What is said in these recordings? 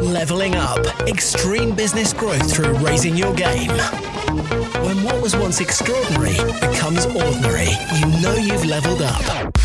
Leveling up. Extreme business growth through raising your game. When what was once extraordinary becomes ordinary, you know you've leveled up.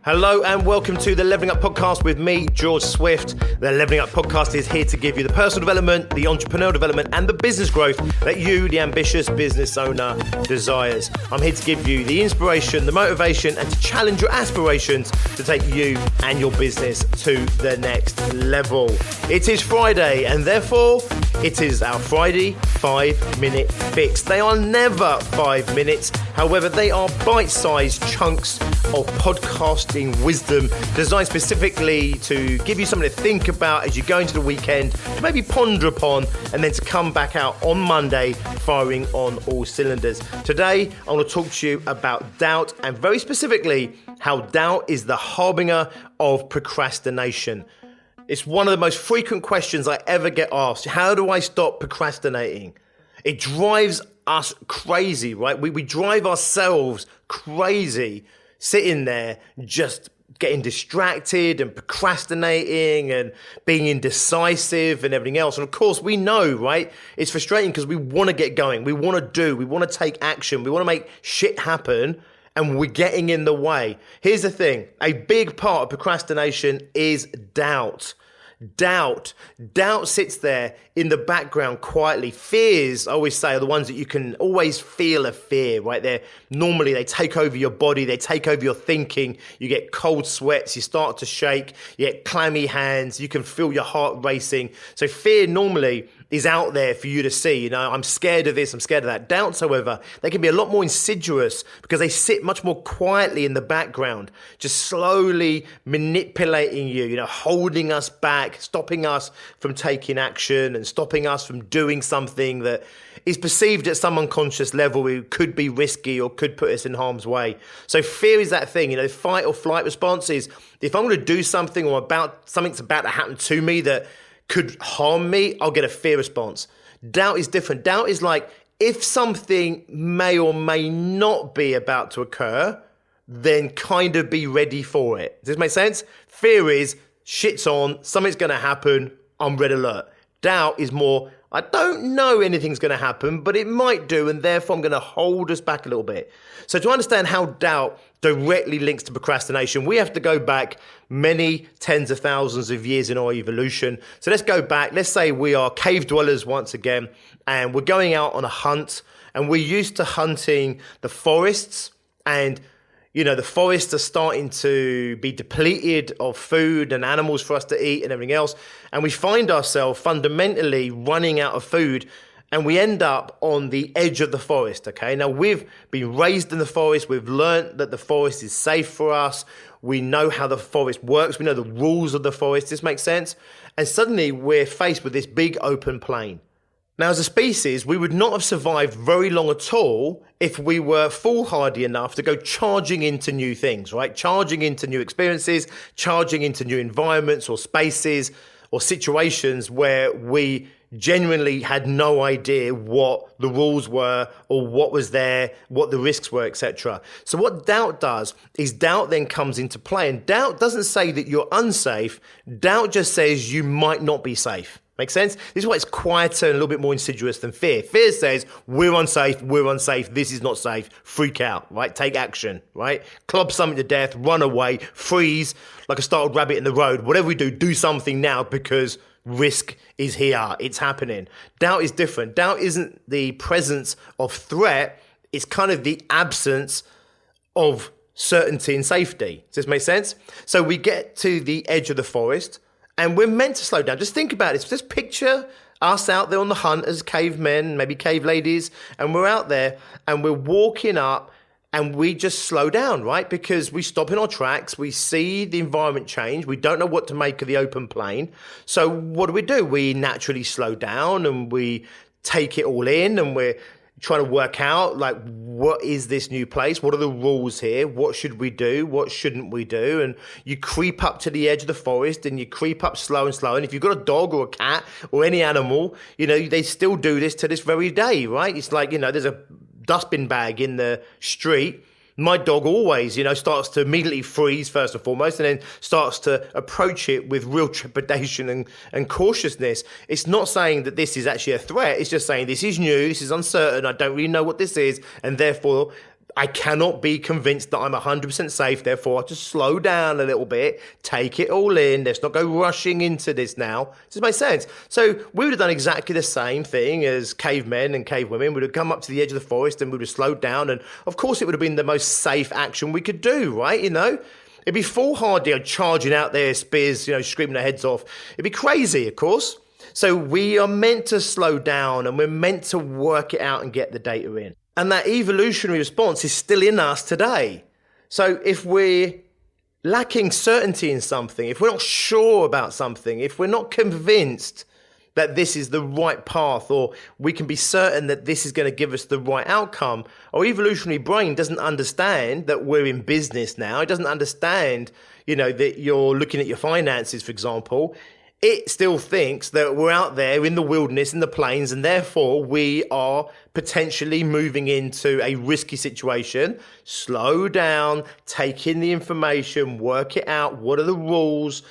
Hello and welcome to the Leveling Up Podcast with me, George Swift. The Leveling Up Podcast is here to give you the personal development, the entrepreneurial development and the business growth that you, the ambitious business owner, desires. I'm here to give you the inspiration, the motivation and to challenge your aspirations to take you and your business to the next level. It is Friday and therefore it is our Friday 5-minute fix. They are never 5 minutes. However, they are bite-sized chunks of podcasting wisdom designed specifically to give you something to think about as you go into the weekend, to maybe ponder upon, and then to come back out on Monday firing on all cylinders. Today, I want to talk to you about doubt, and very specifically, how doubt is the harbinger of procrastination. It's one of the most frequent questions I ever get asked. How do I stop procrastinating? It drives us crazy, right? We drive ourselves crazy sitting there just getting distracted and procrastinating and being indecisive and everything else. And of course, we know, right? It's frustrating because we want to get going. We want to do. We want to take action. We want to make shit happen. And we're getting in the way. Here's the thing. A big part of procrastination is doubt. Doubt sits there in the background quietly. Fears, I always say, are the ones that you can always feel a fear, right? They take over your body, they take over your thinking. You get cold sweats, you start to shake, you get clammy hands, you can feel your heart racing. So fear normally is out there for you to see. You know, I'm scared of this, I'm scared of that. Doubts, however, they can be a lot more insidious because they sit much more quietly in the background, just slowly manipulating you, holding us back, stopping us from taking action and stopping us from doing something that is perceived at some unconscious level it could be risky or could put us in harm's way. So fear is that thing, fight or flight response is if I'm going to do something or something's about to happen to me that could harm me, I'll get a fear response. Doubt is different. Doubt is like if something may or may not be about to occur, then kind of be ready for it. Does this make sense? Fear is shit's on, something's going to happen, I'm red alert. Doubt is more, I don't know anything's going to happen, but it might do, and therefore I'm going to hold us back a little bit. So to understand how doubt directly links to procrastination, we have to go back many tens of thousands of years in our evolution. So let's go back. Let's say we are cave dwellers once again, and we're going out on a hunt, and we're used to hunting the forests, and the forests are starting to be depleted of food and animals for us to eat and everything else. And we find ourselves fundamentally running out of food and we end up on the edge of the forest, okay? Now, we've been raised in the forest. We've learned that the forest is safe for us. We know how the forest works. We know the rules of the forest. This makes sense? And suddenly we're faced with this big open plain. Now, as a species, we would not have survived very long at all if we were foolhardy enough to go charging into new things, right? Charging into new experiences, charging into new environments or spaces or situations where we genuinely had no idea what the rules were or what was there, what the risks were, etc. So what doubt does is doubt then comes into play. And doubt doesn't say that you're unsafe. Doubt just says you might not be safe. Make sense? This is why it's quieter and a little bit more insidious than fear. Fear says, we're unsafe, this is not safe, freak out, right? Take action, right? Club something to death, run away, freeze, like a startled rabbit in the road. Whatever we do something now because risk is here, it's happening. Doubt is different. Doubt isn't the presence of threat, it's kind of the absence of certainty and safety. Does this make sense? So we get to the edge of the forest, and we're meant to slow down. Just think about this. Just picture us out there on the hunt as cavemen, maybe cave ladies, and we're out there and we're walking up and we just slow down, right? Because we stop in our tracks. We see the environment change. We don't know what to make of the open plain. So what do? We naturally slow down and we take it all in and we're trying to work out, like, what is this new place? What are the rules here? What should we do? What shouldn't we do? And you creep up to the edge of the forest and you creep up slow and slow. And if you've got a dog or a cat or any animal, they still do this to this very day, right? It's like, there's a dustbin bag in the street, my dog always, starts to immediately freeze first and foremost, and then starts to approach it with real trepidation and cautiousness. It's not saying that this is actually a threat. It's just saying this is new, this is uncertain, I don't really know what this is, and therefore I cannot be convinced that I'm 100% safe. Therefore, I have to slow down a little bit, take it all in. Let's not go rushing into this now. Does this make sense? So we would have done exactly the same thing as cavemen and cavewomen. We would have come up to the edge of the forest and we would have slowed down. And of course, it would have been the most safe action we could do, right? It'd be foolhardy charging out there, spears, screaming their heads off. It'd be crazy, of course. So we are meant to slow down and we're meant to work it out and get the data in. And that evolutionary response is still in us today. So if we're lacking certainty in something, if we're not sure about something, if we're not convinced that this is the right path, or we can be certain that this is going to give us the right outcome, our evolutionary brain doesn't understand that we're in business now. It doesn't understand, that you're looking at your finances, for example. It still thinks that we're out there in the wilderness, in the plains, and therefore we are potentially moving into a risky situation. Slow down, take in the information, work it out. What are the rules?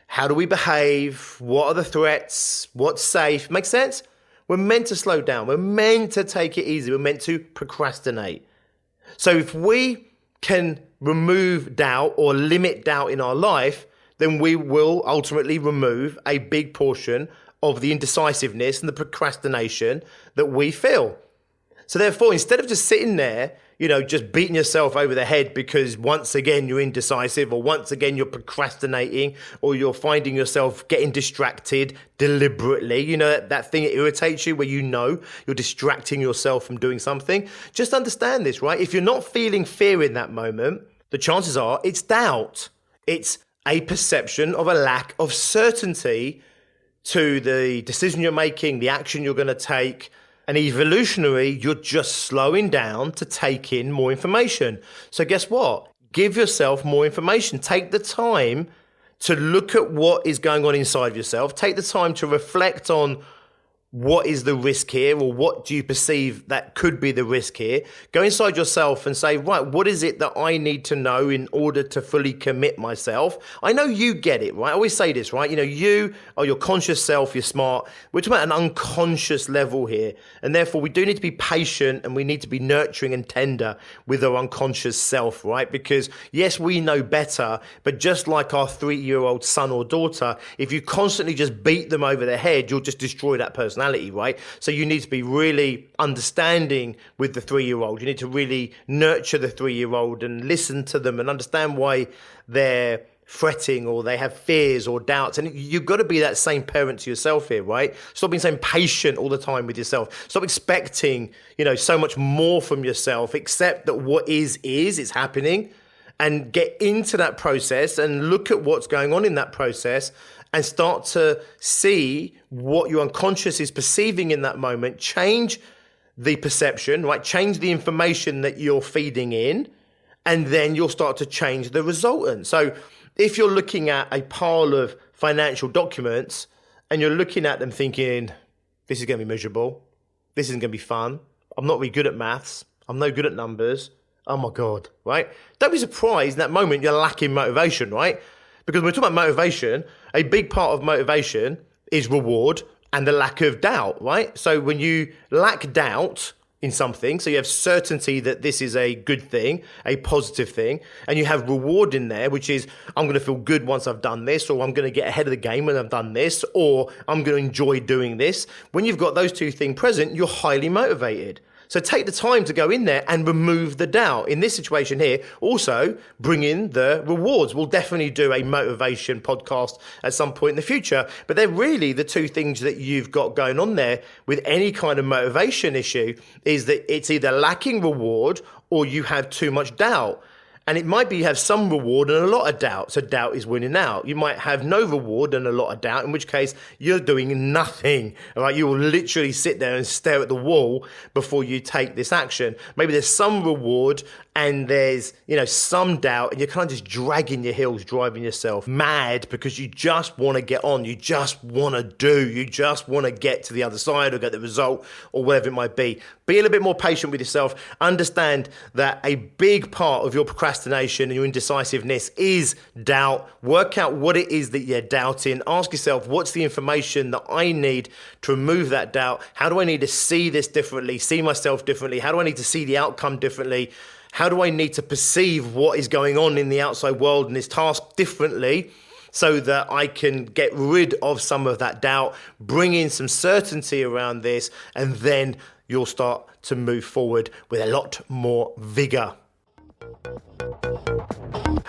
How do we behave? What are the threats? What's safe? Make sense? We're meant to slow down. We're meant to take it easy. We're meant to procrastinate. So if we can remove doubt or limit doubt in our life, then we will ultimately remove a big portion of the indecisiveness and the procrastination that we feel. So therefore, instead of just sitting there, just beating yourself over the head because once again you're indecisive, or once again you're procrastinating, or you're finding yourself getting distracted deliberately, that thing that irritates you where you're distracting yourself from doing something. Just understand this, right? If you're not feeling fear in that moment, the chances are it's doubt. It's a perception of a lack of certainty to the decision you're making, the action you're going to take. And evolutionary, you're just slowing down to take in more information. So guess what? Give yourself more information. Take the time to look at what is going on inside of yourself. Take the time to reflect on what is the risk here, or what do you perceive that could be the risk here? Go inside yourself and say, right, what is it that I need to know in order to fully commit myself? I know you get it, right? I always say this, right? You are your conscious self, you're smart. We're talking about an unconscious level here. And therefore, we do need to be patient and we need to be nurturing and tender with our unconscious self, right? Because yes, we know better, but just like our 3-year-old son or daughter, if you constantly just beat them over the head, you'll just destroy that personality. Right? So you need to be really understanding with the 3-year-old. You need to really nurture the 3-year-old and listen to them and understand why they're fretting or they have fears or doubts. And you've got to be that same parent to yourself here, right? Stop being so patient all the time with yourself. Stop expecting, so much more from yourself. Accept that what is happening, and get into that process and look at what's going on in that process and start to see what your unconscious is perceiving in that moment. Change the perception, right? Change the information that you're feeding in, and then you'll start to change the resultant. So if you're looking at a pile of financial documents and you're looking at them thinking, this is going to be miserable, this isn't going to be fun, I'm not really good at maths, I'm no good at numbers, oh my God, right? Don't be surprised in that moment you're lacking motivation, right? Because when we're talking about motivation, a big part of motivation is reward and the lack of doubt, right? So when you lack doubt in something, so you have certainty that this is a good thing, a positive thing, and you have reward in there, which is, I'm going to feel good once I've done this, or I'm going to get ahead of the game when I've done this, or I'm going to enjoy doing this. When you've got those two things present, you're highly motivated. So take the time to go in there and remove the doubt. In this situation here, also bring in the rewards. We'll definitely do a motivation podcast at some point in the future, but they're really the two things that you've got going on there with any kind of motivation issue, is that it's either lacking reward or you have too much doubt. And it might be you have some reward and a lot of doubt. So doubt is winning out. You might have no reward and a lot of doubt, in which case you're doing nothing. All right? You will literally sit there and stare at the wall before you take this action. Maybe there's some reward and there's, some doubt, and you're kind of just dragging your heels, driving yourself mad because you just want to get on, you just want to do, you just want to get to the other side or get the result or whatever it might be. Be a little bit more patient with yourself. Understand that a big part of your procrastination and your indecisiveness is doubt. Work out what it is that you're doubting. Ask yourself, what's the information that I need to remove that doubt? How do I need to see this differently, see myself differently? How do I need to see the outcome differently? How do I need to perceive what is going on in the outside world and this task differently so that I can get rid of some of that doubt, bring in some certainty around this, and then you'll start to move forward with a lot more vigor.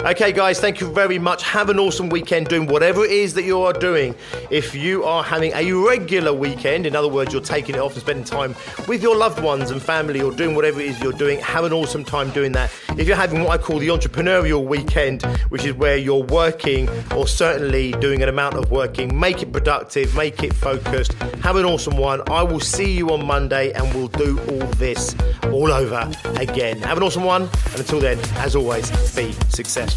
Okay, guys, thank you very much. Have an awesome weekend doing whatever it is that you are doing. If you are having a regular weekend, in other words, you're taking it off and spending time with your loved ones and family or doing whatever it is you're doing, have an awesome time doing that. If you're having what I call the entrepreneurial weekend, which is where you're working or certainly doing an amount of working, make it productive, make it focused. Have an awesome one. I will see you on Monday and we'll do all this all over again. Have an awesome one. And until then, as always, be successful.